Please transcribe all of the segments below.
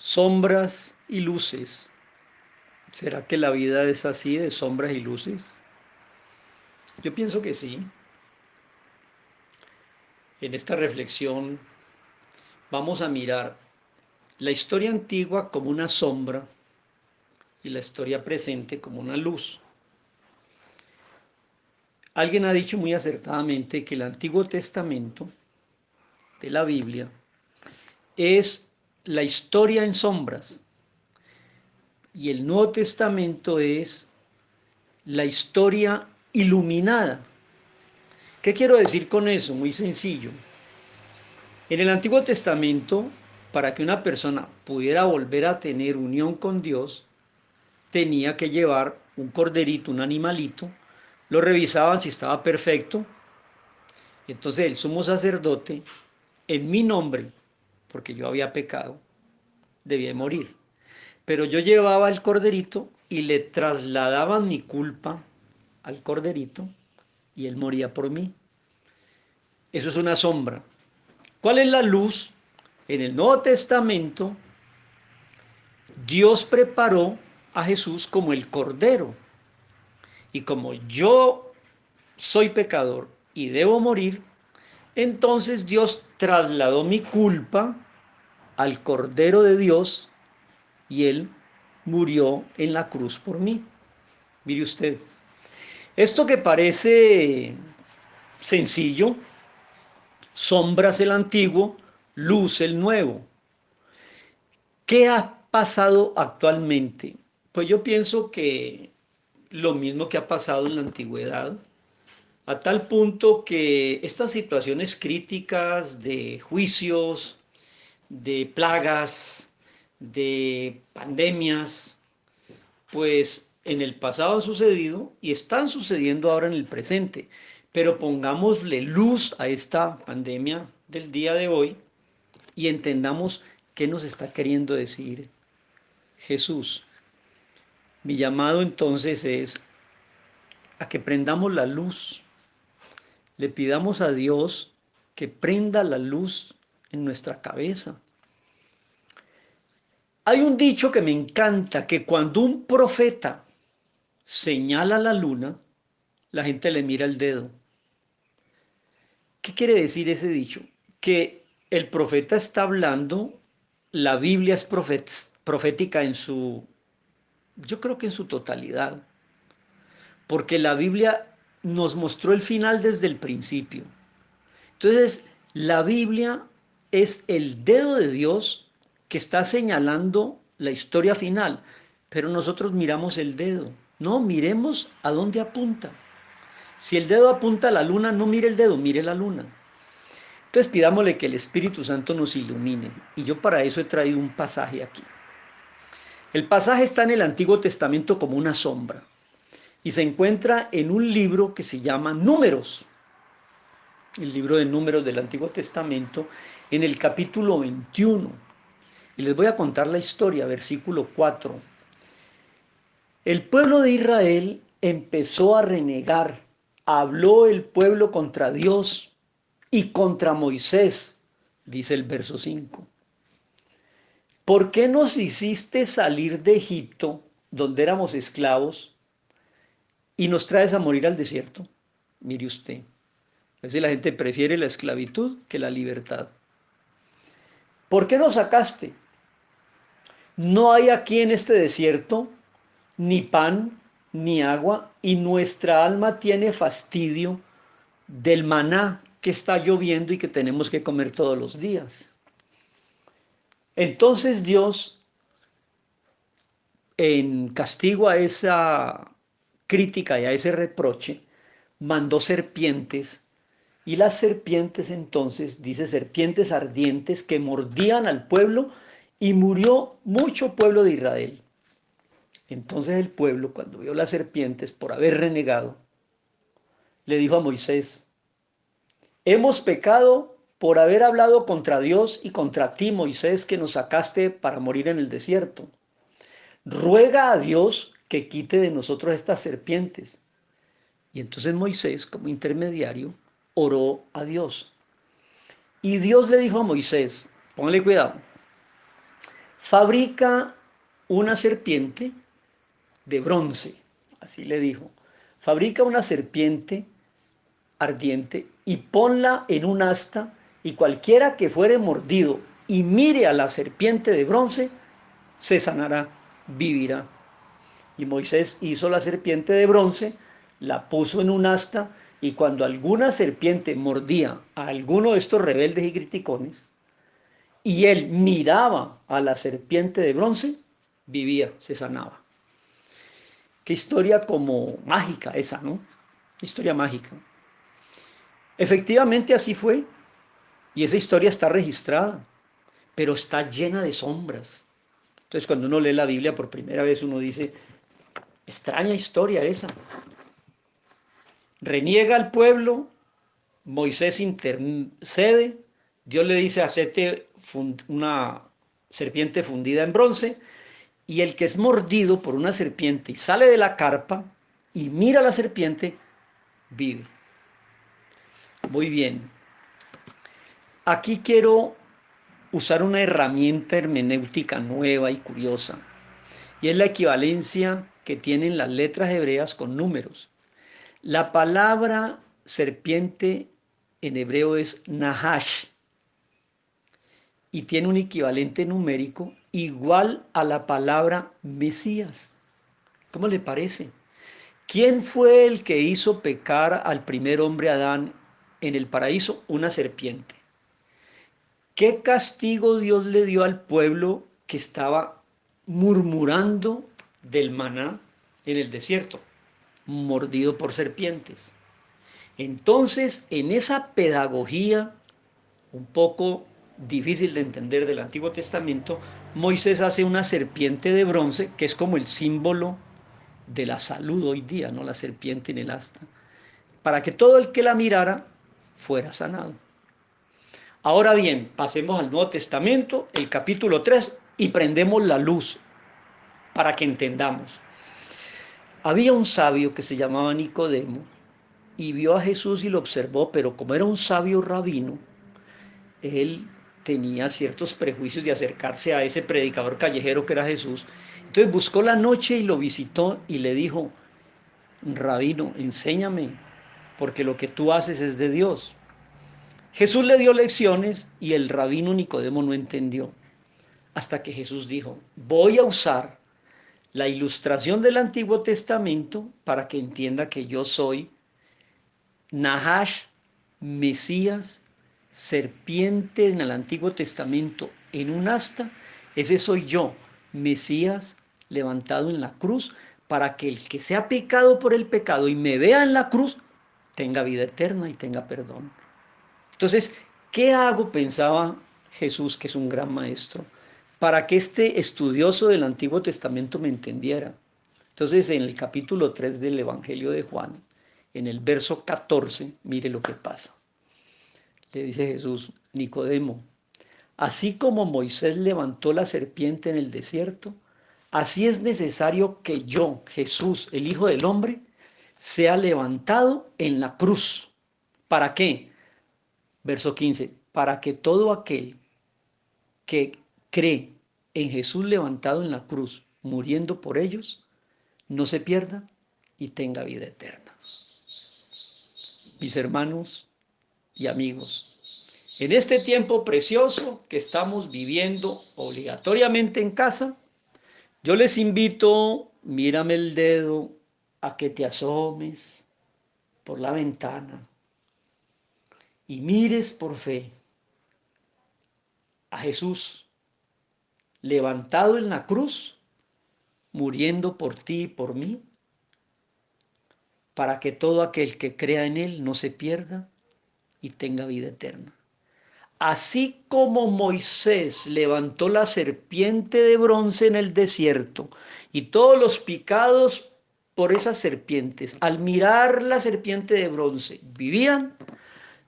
Sombras y luces. ¿Será que la vida es así de sombras y luces? Yo pienso que sí. En esta reflexión vamos a mirar la historia antigua como una sombra y la historia presente como una luz. Alguien ha dicho muy acertadamente que el Antiguo Testamento de la Biblia es la historia en sombras y el Nuevo Testamento es la historia iluminada. ¿Qué quiero decir con eso? Muy sencillo. En el Antiguo Testamento, para que una persona pudiera volver a tener unión con Dios, tenía que llevar un corderito, un animalito, lo revisaban si estaba perfecto, y entonces el sumo sacerdote, en mi nombre, porque yo había pecado, debía morir. Pero yo llevaba el corderito y le trasladaban mi culpa al corderito y él moría por mí. Eso es una sombra. ¿Cuál es la luz? En el Nuevo Testamento, Dios preparó a Jesús como el Cordero. Y como yo soy pecador y debo morir, entonces Dios trasladó mi culpa al Cordero de Dios y Él murió en la cruz por mí. Mire usted, esto que parece sencillo, sombras el antiguo, luz el nuevo. ¿Qué ha pasado actualmente? Pues yo pienso que lo mismo que ha pasado en la antigüedad, a tal punto que estas situaciones críticas de juicios, de plagas, de pandemias, pues en el pasado han sucedido y están sucediendo ahora en el presente. Pero pongámosle luz a esta pandemia del día de hoy y entendamos qué nos está queriendo decir Jesús. Mi llamado entonces es a que prendamos la luz, le pidamos a Dios que prenda la luz en nuestra cabeza. Hay un dicho que me encanta, que cuando un profeta señala la luna, la gente le mira el dedo. ¿Qué quiere decir ese dicho? Que el profeta está hablando, la Biblia es profética en su, yo creo que en su totalidad, porque la Biblia nos mostró el final desde el principio. Entonces, la Biblia es el dedo de Dios que está señalando la historia final, pero nosotros miramos el dedo. No, miremos a dónde apunta. Si el dedo apunta a la luna, no mire el dedo, mire la luna. Entonces pidámosle que el Espíritu Santo nos ilumine. Y yo para eso he traído un pasaje aquí. El pasaje está en el Antiguo Testamento como una sombra y se encuentra en un libro que se llama Números, el libro de Números del Antiguo Testamento, en el capítulo 21. Y les voy a contar la historia, versículo 4. El pueblo de Israel empezó a renegar, habló el pueblo contra Dios y contra Moisés, dice el verso 5. ¿Por qué nos hiciste salir de Egipto, donde éramos esclavos, y nos traes a morir al desierto? Mire usted, a veces la gente prefiere la esclavitud que la libertad. ¿Por qué nos sacaste? No hay aquí en este desierto ni pan ni agua, y nuestra alma tiene fastidio del maná que está lloviendo y que tenemos que comer todos los días. Entonces Dios, en castigo a esa crítica y a ese reproche, mandó serpientes, y las serpientes entonces, dice, serpientes ardientes que mordían al pueblo, y murió mucho pueblo de Israel. Entonces el pueblo, cuando vio las serpientes por haber renegado, le dijo a Moisés: hemos pecado por haber hablado contra Dios y contra ti, Moisés, que nos sacaste para morir en el desierto. Ruega a Dios que quite de nosotros estas serpientes. Y entonces Moisés, como intermediario, oró a Dios. Y Dios le dijo a Moisés, póngale cuidado, fabrica una serpiente de bronce, así le dijo, fabrica una serpiente ardiente y ponla en un asta, y cualquiera que fuere mordido y mire a la serpiente de bronce, se sanará, vivirá. Y Moisés hizo la serpiente de bronce, la puso en un asta, y cuando alguna serpiente mordía a alguno de estos rebeldes y criticones, y él miraba a la serpiente de bronce, vivía, se sanaba. Qué historia como mágica esa, ¿no? Historia mágica. Efectivamente así fue, y esa historia está registrada, pero está llena de sombras. Entonces cuando uno lee la Biblia por primera vez, uno dice, extraña historia esa. Reniega al pueblo, Moisés intercede, Dios le dice, hacete una serpiente fundida en bronce, y el que es mordido por una serpiente y sale de la carpa y mira a la serpiente, vive. Muy bien. Aquí quiero usar una herramienta hermenéutica nueva y curiosa, y es la equivalencia que tienen las letras hebreas con números. La palabra serpiente en hebreo es nahash y tiene un equivalente numérico igual a la palabra Mesías. ¿Cómo le parece? ¿Quién fue el que hizo pecar al primer hombre Adán en el paraíso? Una serpiente. ¿Qué castigo Dios le dio al pueblo que estaba murmurando del maná en el desierto? Mordido por serpientes. Entonces, en esa pedagogía un poco difícil de entender del Antiguo Testamento, Moisés hace una serpiente de bronce, que es como el símbolo de la salud hoy día, ¿no? La serpiente en el asta, para que todo el que la mirara fuera sanado. Ahora bien, pasemos al Nuevo Testamento, el capítulo 3, y prendemos la luz para que entendamos. Había un sabio que se llamaba Nicodemo y vio a Jesús y lo observó, pero como era un sabio rabino, él tenía ciertos prejuicios de acercarse a ese predicador callejero que era Jesús. Entonces buscó la noche y lo visitó y le dijo, rabino, enséñame, porque lo que tú haces es de Dios. Jesús le dio lecciones y el rabino Nicodemo no entendió, hasta que Jesús dijo, voy a usar la ilustración del Antiguo Testamento para que entienda que yo soy Nahash, Mesías, serpiente en el Antiguo Testamento en un asta. Ese soy yo, Mesías levantado en la cruz, para que el que sea pecado por el pecado y me vea en la cruz, tenga vida eterna y tenga perdón. Entonces, ¿qué hago? Pensaba Jesús, que es un gran maestro, para que este estudioso del Antiguo Testamento me entendiera. Entonces, en el capítulo 3 del Evangelio de Juan, en el verso 14, mire lo que pasa. Le dice Jesús, Nicodemo, así como Moisés levantó la serpiente en el desierto, así es necesario que yo, Jesús, el Hijo del Hombre, sea levantado en la cruz. ¿Para qué? Verso 15, para que todo aquel que cree en Jesús levantado en la cruz, muriendo por ellos, no se pierda y tenga vida eterna. Mis hermanos y amigos, en este tiempo precioso que estamos viviendo obligatoriamente en casa, yo les invito, mírame el dedo, a que te asomes por la ventana y mires por fe a Jesús levantado en la cruz, muriendo por ti y por mí, para que todo aquel que crea en Él no se pierda y tenga vida eterna. Así como Moisés levantó la serpiente de bronce en el desierto y todos los picados por esas serpientes, al mirar la serpiente de bronce, vivían,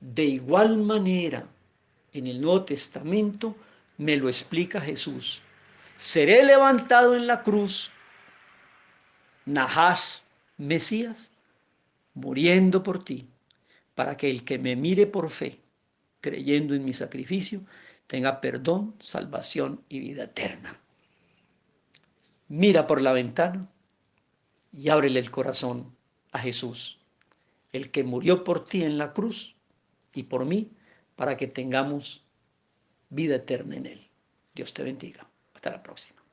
de igual manera en el Nuevo Testamento me lo explica Jesús. Seré levantado en la cruz, Nahash, Mesías, muriendo por ti, para que el que me mire por fe, creyendo en mi sacrificio, tenga perdón, salvación y vida eterna. Mira por la ventana y ábrele el corazón a Jesús, el que murió por ti en la cruz y por mí, para que tengamos vida eterna en Él. Dios te bendiga. Hasta la próxima.